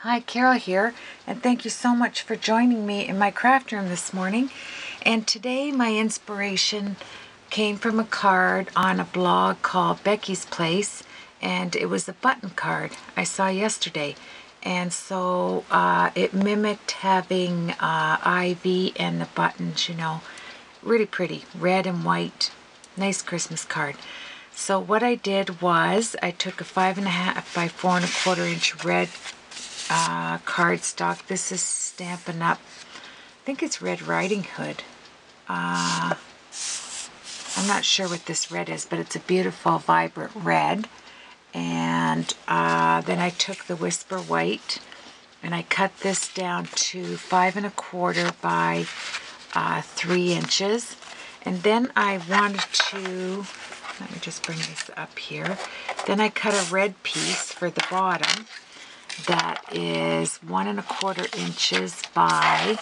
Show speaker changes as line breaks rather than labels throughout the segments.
Hi, Carol here, and thank you so much for joining me in my craft room this morning. And today my inspiration came from a card on a blog called Becky's Place, and it was a button card I saw yesterday. And so it mimicked having ivy and the buttons, you know, really pretty, red and white, nice Christmas card. So what I did was I took a 5.5 by 4.25 inch red cardstock. This is Stampin' Up. I think it's Red Riding Hood. I'm not sure what this red is, but it's a beautiful, vibrant red. And then I took the Whisper White and I cut this down to 5.25 by 3 inches. And then I wanted to, let me just bring this up here. Then I cut a red piece for the bottom. That is 1.25 inches by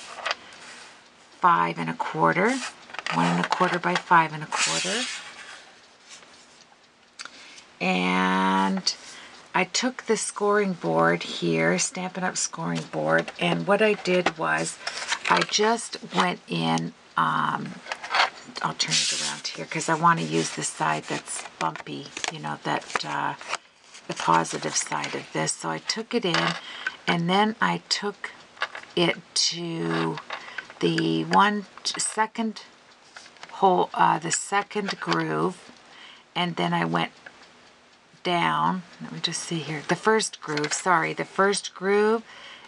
5.25, 1.25 by 5.25. And I took the scoring board here, Stampin' Up scoring board, and what I did was I just went in, I'll turn it around here because I want to use the side that's bumpy, you know, that the positive side of this. So I took it in, and then I took it to the second hole, the second groove, and then I went down. Let me just see here. The first groove,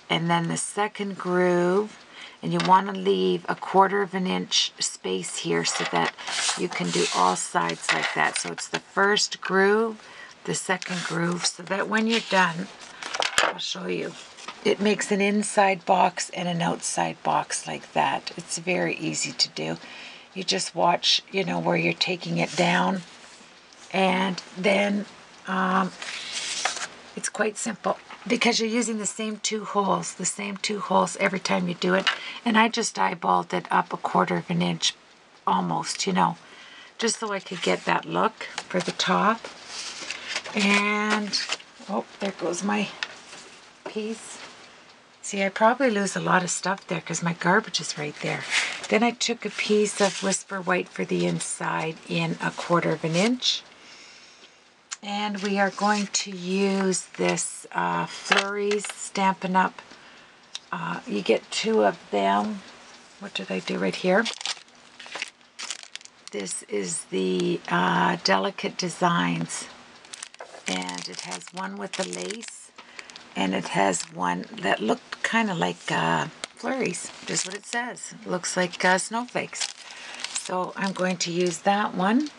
and then the second groove. And you want to leave a 1/4 inch space here so that you can do all sides like that. So it's the first groove, the second groove, so that when you're done, I'll show you. It makes an inside box and an outside box like that. It's very easy to do. You just watch, you know, where you're taking it down, and then it's quite simple because you're using the same two holes every time you do it. And I just eyeballed it up a 1/4 inch almost, you know, just so I could get that look for the top. And, oh, there goes my piece. See, I probably lose a lot of stuff there because my garbage is right there. Then I took a piece of Whisper White for the inside in a 1/4 inch. And we are going to use this Flurries Stampin' Up. You get 2 of them. What did I do right here? This is the Delicate Designs. And it has one with the lace, and it has one that looked kind of like flurries, just what it says. It looks like snowflakes. So I'm going to use that one,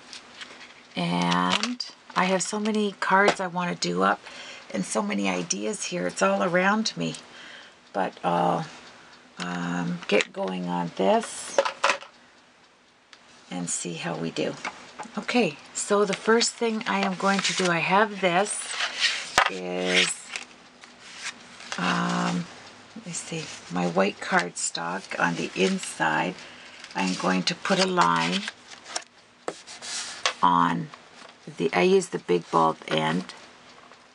and I have so many cards I want to do up and so many ideas here. It's all around me, but I'll get going on this and see how we do. Okay, so the first thing I am going to do, I have this, is, let me see, my white cardstock on the inside. I'm going to put a line on I use the big bulb end.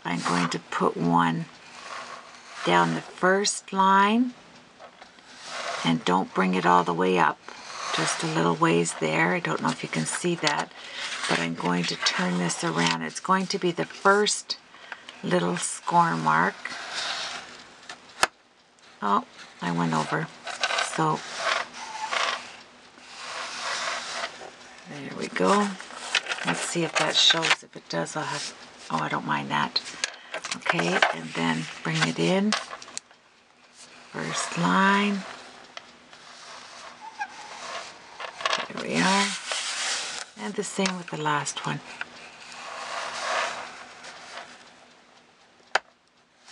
I'm going to put one down the first line, and don't bring it all the way up. Just a little ways there. I don't know if you can see that, but I'm going to turn this around. It's going to be the first little score mark. Oh, I went over. So, there we go. Let's see if that shows. If it does, I'll have, oh, I don't mind that. Okay, and then bring it in. First line. There we are. And the same with the last one.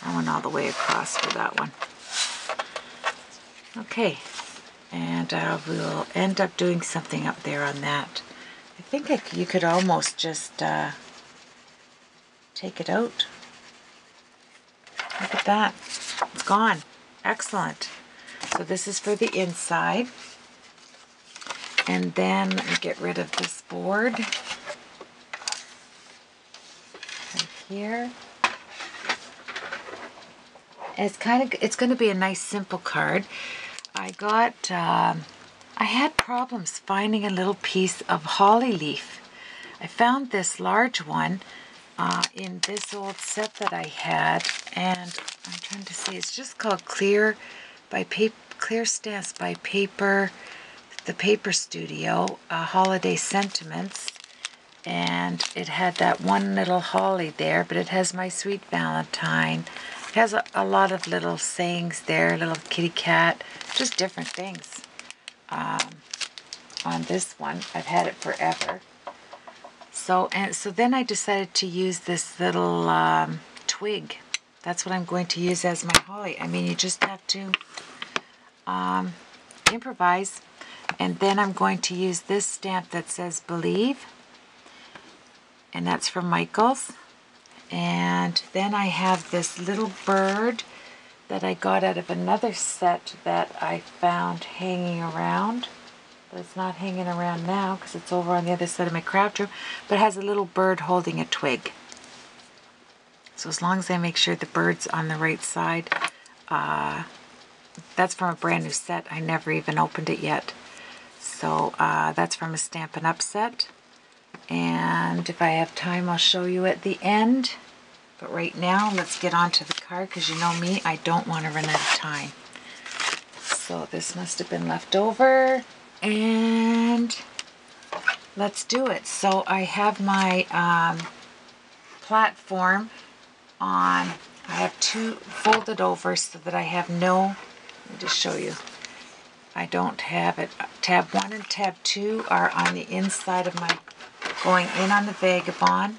I went all the way across for that one. Okay, and we'll end up doing something up there on that. I think you could almost just take it out. Look at that. It's gone. Excellent. So this is for the inside. And then let me get rid of this board. Right here. And it's going to be a nice simple card. I had problems finding a little piece of holly leaf. I found this large one in this old set that I had, and I'm trying to see, it's just called Clear Stamps by Paper, the Paper Studio, Holiday Sentiments, and it had that one little holly there, but it has My Sweet Valentine. It has a lot of little sayings there, little kitty cat, just different things. On this one, I've had it forever. So then I decided to use this little twig. That's what I'm going to use as my holly. I mean, you just have to improvise. And then I'm going to use this stamp that says Believe. And that's from Michaels. And then I have this little bird that I got out of another set that I found hanging around. But it's not hanging around now because it's over on the other side of my craft room. But it has a little bird holding a twig. So as long as I make sure the bird's on the right side, that's from a brand new set. I never even opened it yet. So that's from a Stampin' Up! Set. And if I have time, I'll show you at the end. But right now, let's get on to the card because you know me, I don't want to run out of time. So this must have been left over. And let's do it. So I have my platform on. I have two folded over so that I have no, let me just show you. I don't have it. Tab 1 and tab 2 are on the inside of my, going in on the Vagabond.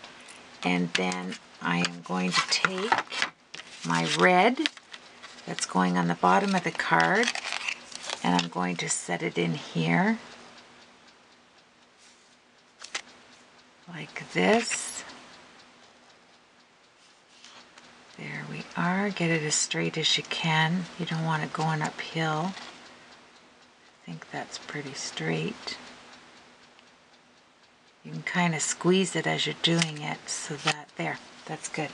And then I am going to take my red that's going on the bottom of the card, and I'm going to set it in here like this. There we are. Get it as straight as you can. You don't want it going uphill. I think that's pretty straight. You can kind of squeeze it as you're doing it so that, there, that's good.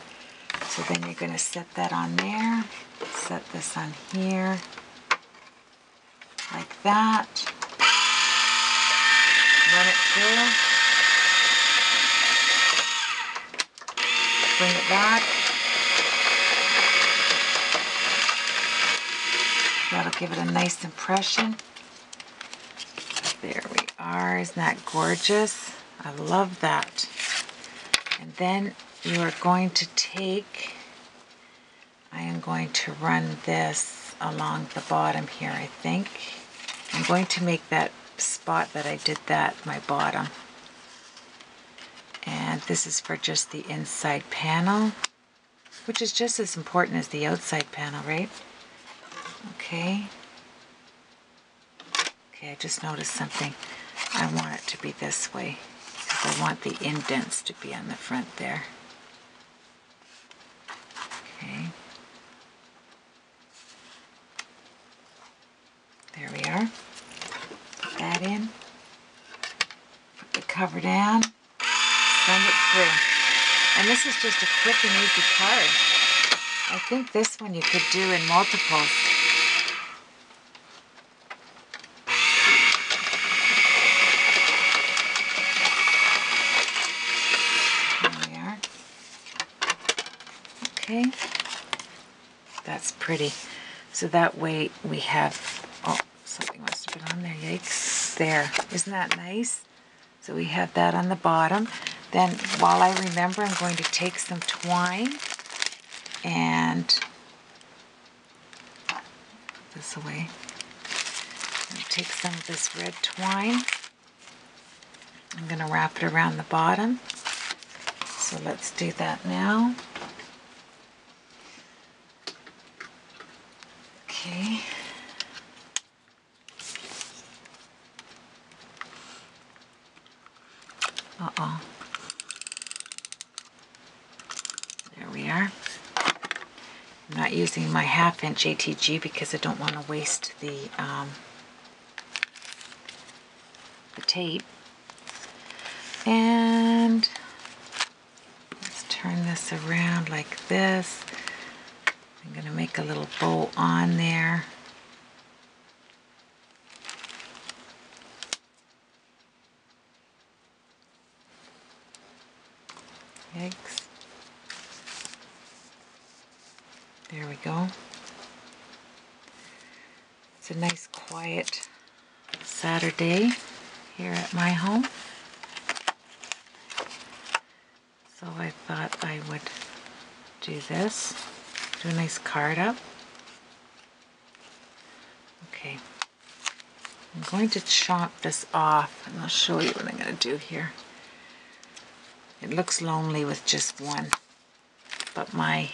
So then you're going to set that on there, set this on here, like that. Run it through. Bring it back. That'll give it a nice impression. There we are. Isn't that gorgeous? I love that. And then you are going to take, I am going to run this along the bottom here, I think. I'm going to make that spot that I did that my bottom. And this is for just the inside panel, which is just as important as the outside panel, right? Okay. Okay, I just noticed something. I want it to be this way because I want the indents to be on the front there. Okay. There we are. Put that in. Put the cover down. Send it through. And this is just a quick and easy card. I think this one you could do in multiples. There we are. Okay. That's pretty. So that way we have, oh, something must have been on there, yikes. There. Isn't that nice? So we have that on the bottom. Then while I remember, I'm going to take some twine and put this away. And take some of this red twine. I'm going to wrap it around the bottom. So let's do that now. Okay. Uh-oh. There we are. I'm not using my 1/2" ATG because I don't want to waste the tape. And let's turn this around like this. I'm going to make a little bow on there. Eggs. There we go. It's a nice quiet Saturday here at my home. So I thought I would do this. Do a nice card up. Okay. I'm going to chop this off and I'll show you what I'm going to do here. It looks lonely with just one, but my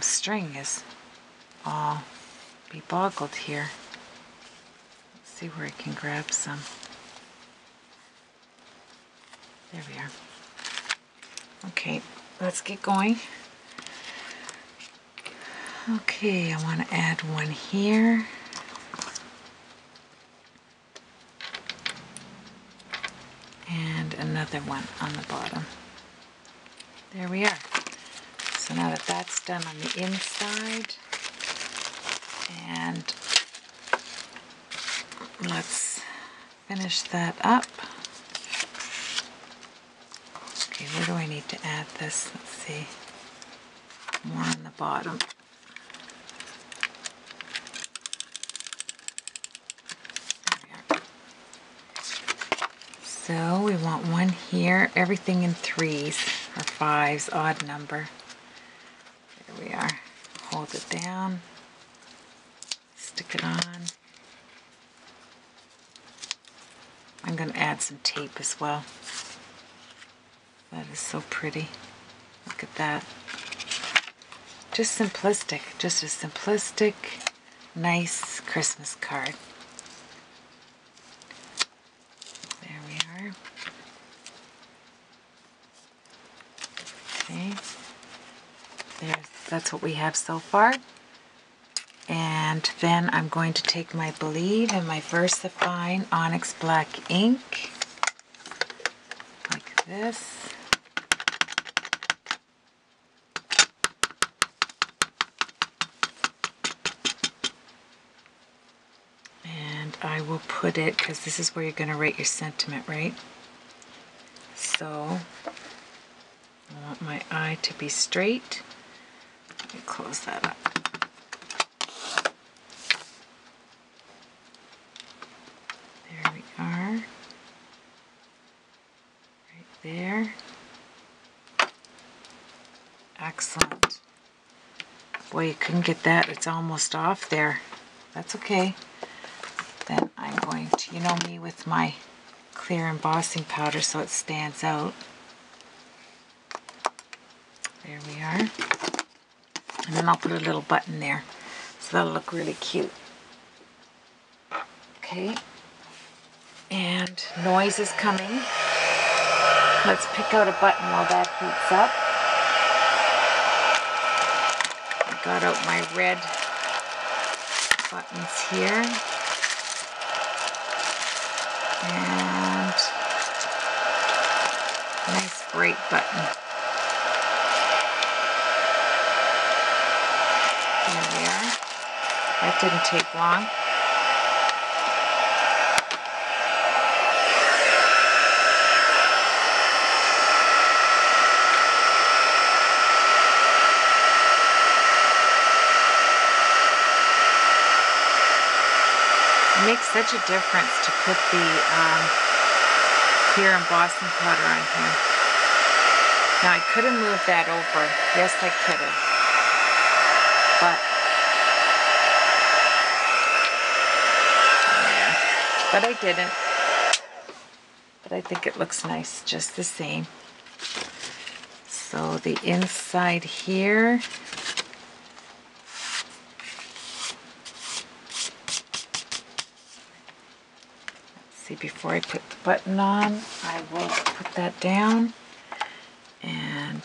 string is all beboggled here. Let's see where I can grab some. There we are. Okay, let's get going. Okay, I want to add one here. And another one on the bottom. There we are. So now that that's done on the inside, and let's finish that up. Okay, where do I need to add this? Let's see. More on the bottom. So we want one here, everything in 3s or 5s, odd number. There we are. Hold it down, stick it on. I'm going to add some tape as well. That is so pretty. Look at that. Just simplistic, just a simplistic, nice Christmas card. Okay, that's what we have so far. And then I'm going to take my Believe and my VersaFine Onyx Black ink, like this. And I will put it, because this is where you're going to write your sentiment, right? So I want my eye to be straight. Let me close that up. There we are. Right there. Excellent. Boy, you couldn't get that. It's almost off there. That's okay. Then I'm going to, you know me with my clear embossing powder so it stands out. There we are. And then I'll put a little button there. So that'll look really cute. Okay. And noise is coming. Let's pick out a button while that heats up. I got out my red buttons here. And nice bright button. There we are. That didn't take long. It makes such a difference to put the clear embossing powder on here. Now I could have moved that over. Yes, I could have. But I didn't. But I think it looks nice just the same. So the inside here, let's see, before I put the button on, I will put that down and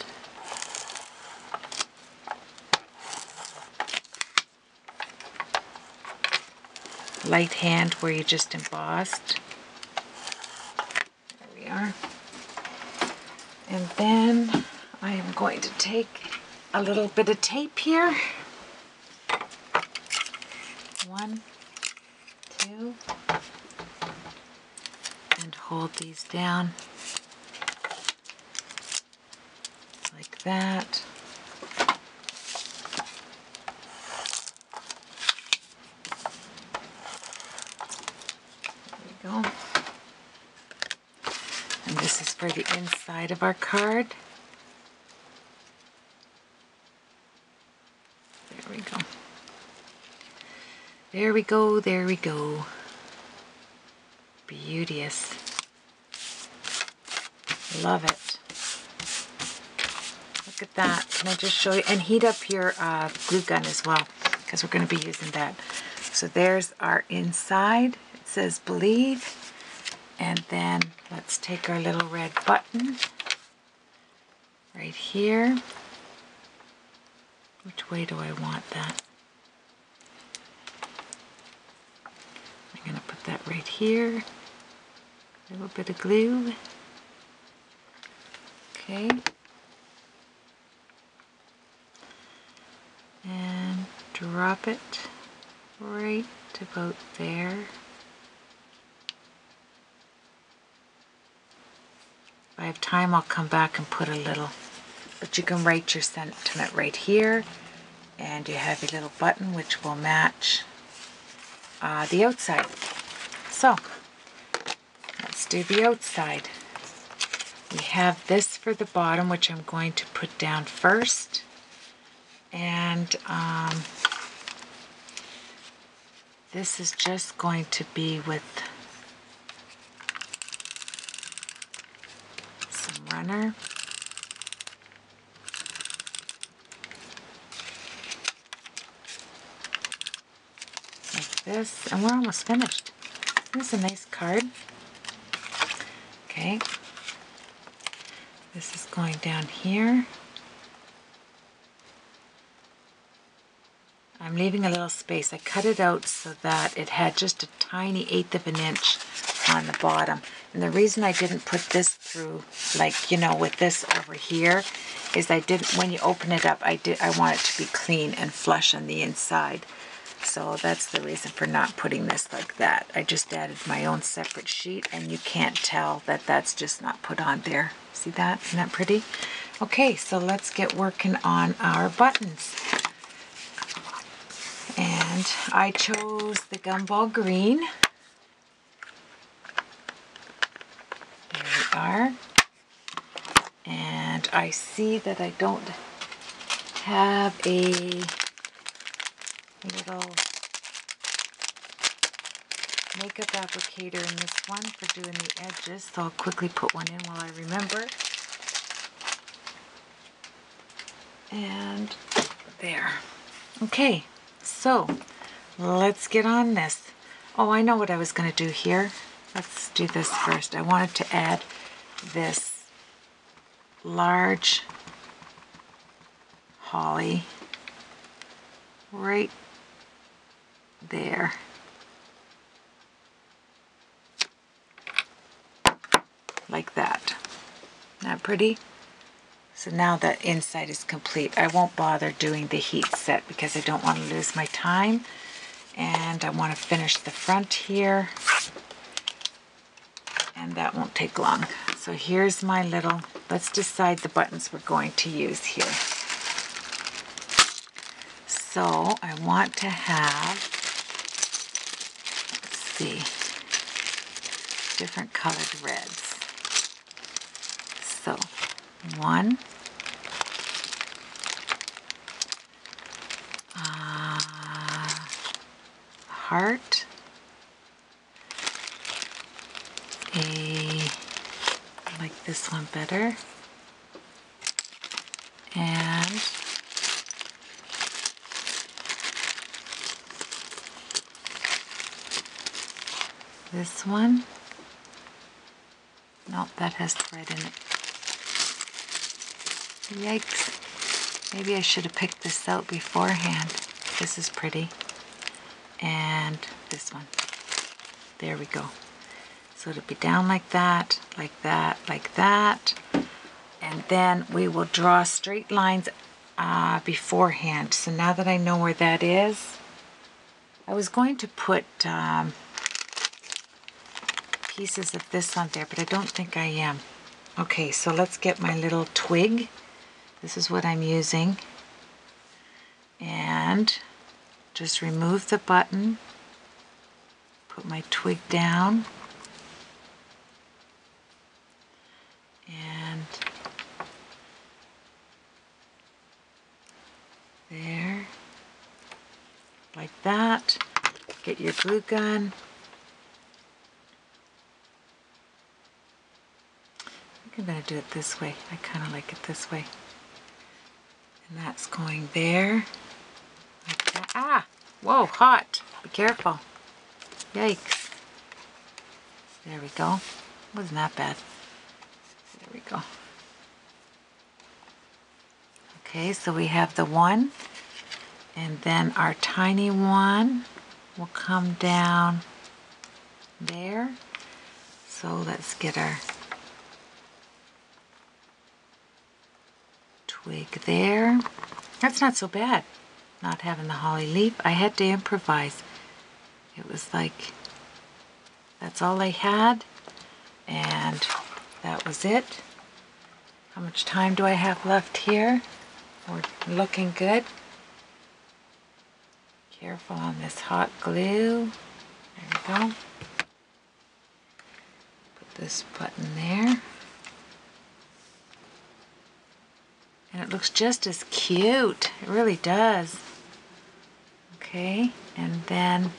light hand where you just embossed. There we are. And then I am going to take a little bit of tape here. 1, 2, and hold these down like that. There we go. And this is for the inside of our card. There we go. There we go, there we go. Beauteous. Love it. Look at that. Can I just show you? And heat up your glue gun as well, because we're going to be using that. So there's our inside. It says believe. And then let's take our little red button right here. Which way do I want that? I'm going to put that right here. A little bit of glue. Okay. And drop it right about there. If I have time, I'll come back and put a little. But you can write your sentiment right here. And you have your little button, which will match the outside. So, let's do the outside. We have this for the bottom, which I'm going to put down first. And this is just going to be with some runner. Like this. And we're almost finished. This is a nice card. Okay. This is going down here. I'm leaving a little space. I cut it out so that it had just a tiny 1/8 of an inch on the bottom. And the reason I didn't put this through, like, you know, with this over here, is I didn't, when you open it up, I want it to be clean and flush on the inside. So that's the reason for not putting this like that. I just added my own separate sheet, and you can't tell that that's just not put on there. See that? Isn't that pretty? Okay, so let's get working on our buttons. And I chose the gumball green. There we are. And I see that I don't have a little makeup applicator in this one for doing the edges, so I'll quickly put one in while I remember. And there. Okay, so let's get on this. Oh, I know what I was going to do here. Let's do this first. I wanted to add this large holly right there. Like that. Isn't that pretty? So now the inside is complete. I won't bother doing the heat set because I don't want to lose my time. And I want to finish the front here. And that won't take long. So here's my little, let's decide the buttons we're going to use here. So I want to have, let's see, different colored reds. So, one, heart, I like this one better, and this one. Nope, that has thread in it. Yikes. Maybe I should have picked this out beforehand. This is pretty. And this one. There we go. So it'll be down like that, like that, like that. And then we will draw straight lines beforehand. So now that I know where that is, I was going to put pieces of this on there, but I don't think I am. Okay, so let's get my little twig. This is what I'm using. And just remove the button, put my twig down, and there, like that. Get your glue gun. I think I'm going to do it this way. I kind of like it this way. And that's going there. Like that. Ah! Whoa, hot. Be careful. Yikes. There we go. Wasn't that bad. There we go. Okay, so we have the one, and then our tiny one will come down there. So let's get our twig there. That's not so bad, not having the holly leaf. I had to improvise. It was like, that's all I had, and that was it. How much time do I have left here? We're looking good. Careful on this hot glue. There we go. Put this button there. And it looks just as cute. It really does. Okay, and then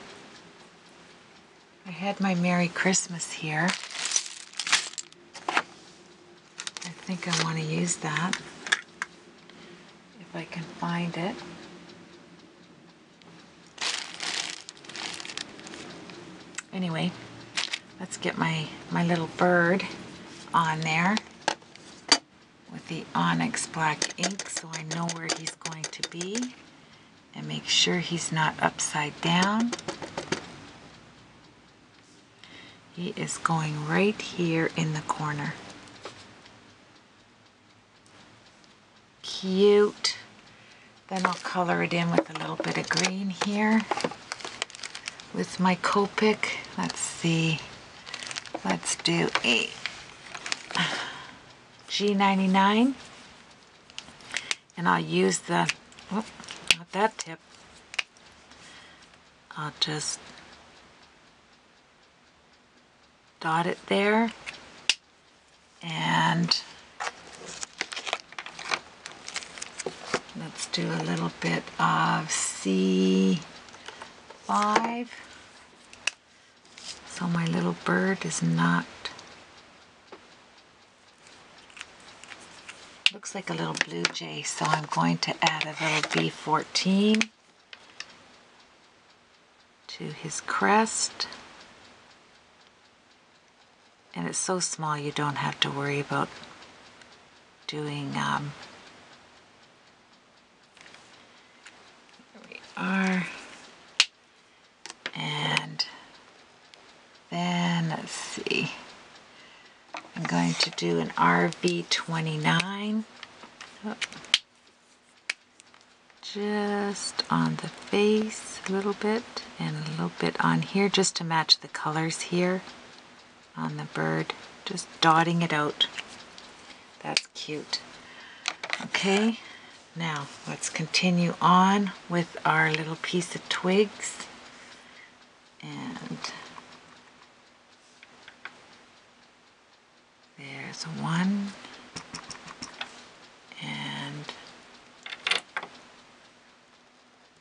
I had my Merry Christmas here. I think I want to use that, if I can find it. Anyway, let's get my little bird on there with the Onyx black ink so I know where he's going to be, and make sure he's not upside down. He is going right here in the corner. Cute. Then I'll color it in with a little bit of green here with my Copic. Let's see. Let's do a G99, and I'll use the, oh, not that tip. I'll just dot it there, and let's do a little bit of C5, so my little bird is not, looks like a little blue jay, so I'm going to add a little B14 to his crest. And it's so small you don't have to worry about doing, there we are. And then, let's see, I'm going to do an RV29. Oh. Just on the face a little bit, and a little bit on here, just to match the colors here on the bird. Just dotting it out. That's cute. Okay, now let's continue on with our little piece of twigs. And there's one, and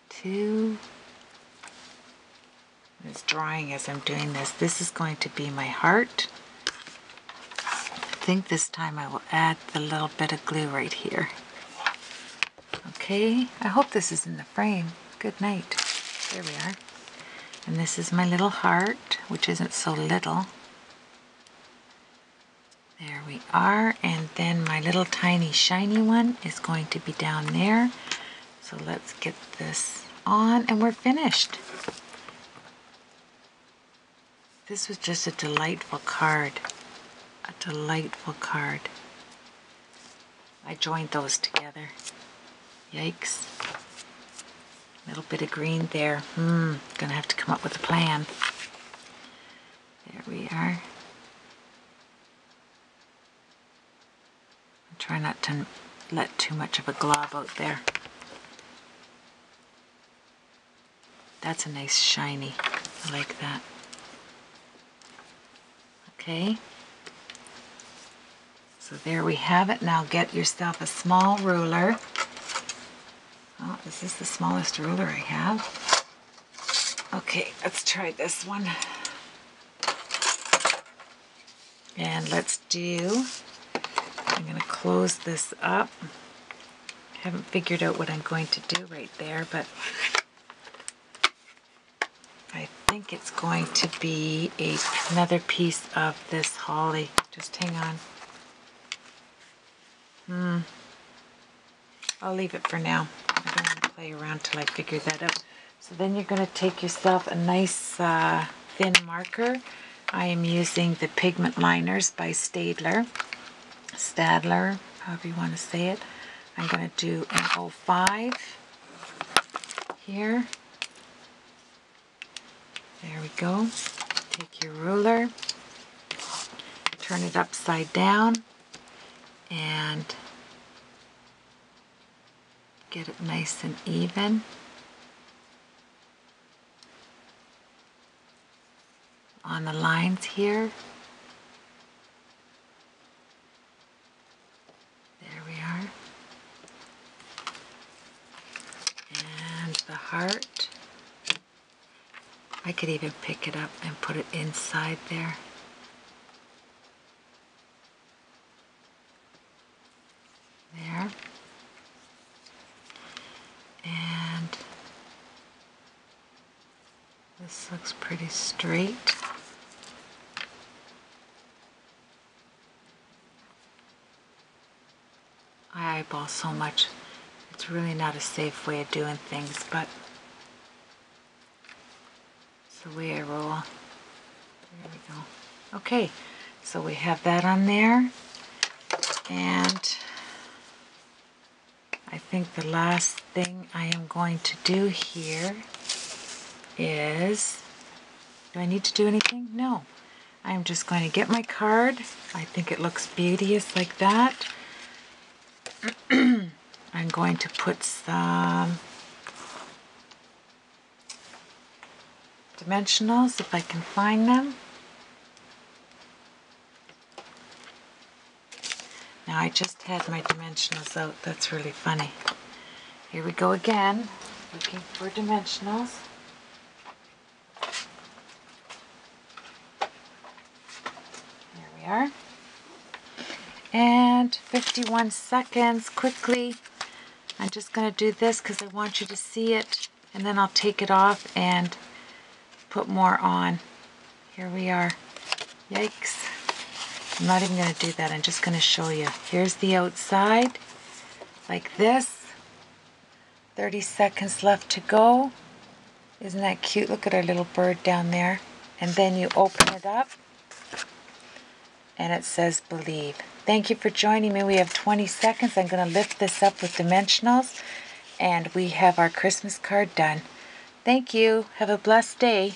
two. It's drying as I'm doing this. This is going to be my heart. I think this time I will add the little bit of glue right here. Okay, I hope this is in the frame. Good night. There we are. And this is my little heart, which isn't so little. There we are. And then my little tiny shiny one is going to be down there. So let's get this on, and we're finished. This was just a delightful card. A delightful card. I joined those together. Yikes. A little bit of green there. Gonna have to come up with a plan. There we are. Try not to let too much of a glob out there. That's a nice shiny. I like that. Okay. So there we have it. Now get yourself a small ruler. Oh, is this the smallest ruler I have? Okay, let's try this one. And let's do, I'm going to close this up. I haven't figured out what I'm going to do right there, but I think it's going to be another piece of this holly. Just hang on. I'll leave it for now. I don't want to play around till I figure that out. So then you're going to take yourself a nice thin marker. I am using the Pigment Liners by Stadler, however you want to say it. I'm going to do an 05 here. There we go. Take your ruler, turn it upside down, and get it nice and even. On the lines here. There we are. And the heart. I could even pick it up and put it inside there. There. And this looks pretty straight. I eyeball so much. It's really not a safe way of doing things, but it's the way I roll. There we go. Okay, so we have that on there. And I think the last thing I am going to do here is, do I need to do anything? No. I'm just going to get my card. I think it looks beauteous like that. I'm going to put some dimensionals if I can find them. Now I just had my dimensionals out. That's really funny. Here we go again, looking for dimensionals. There we are. And 51 seconds, quickly. I'm just going to do this because I want you to see it, and then I'll take it off and put more on. Here we are. Yikes. I'm not even going to do that. I'm just going to show you. Here's the outside, like this. 30 seconds left to go. Isn't that cute? Look at our little bird down there. And then you open it up, and it says believe. Thank you for joining me. We have 20 seconds. I'm going to lift this up with dimensionals, and we have our Christmas card done. Thank you. Have a blessed day.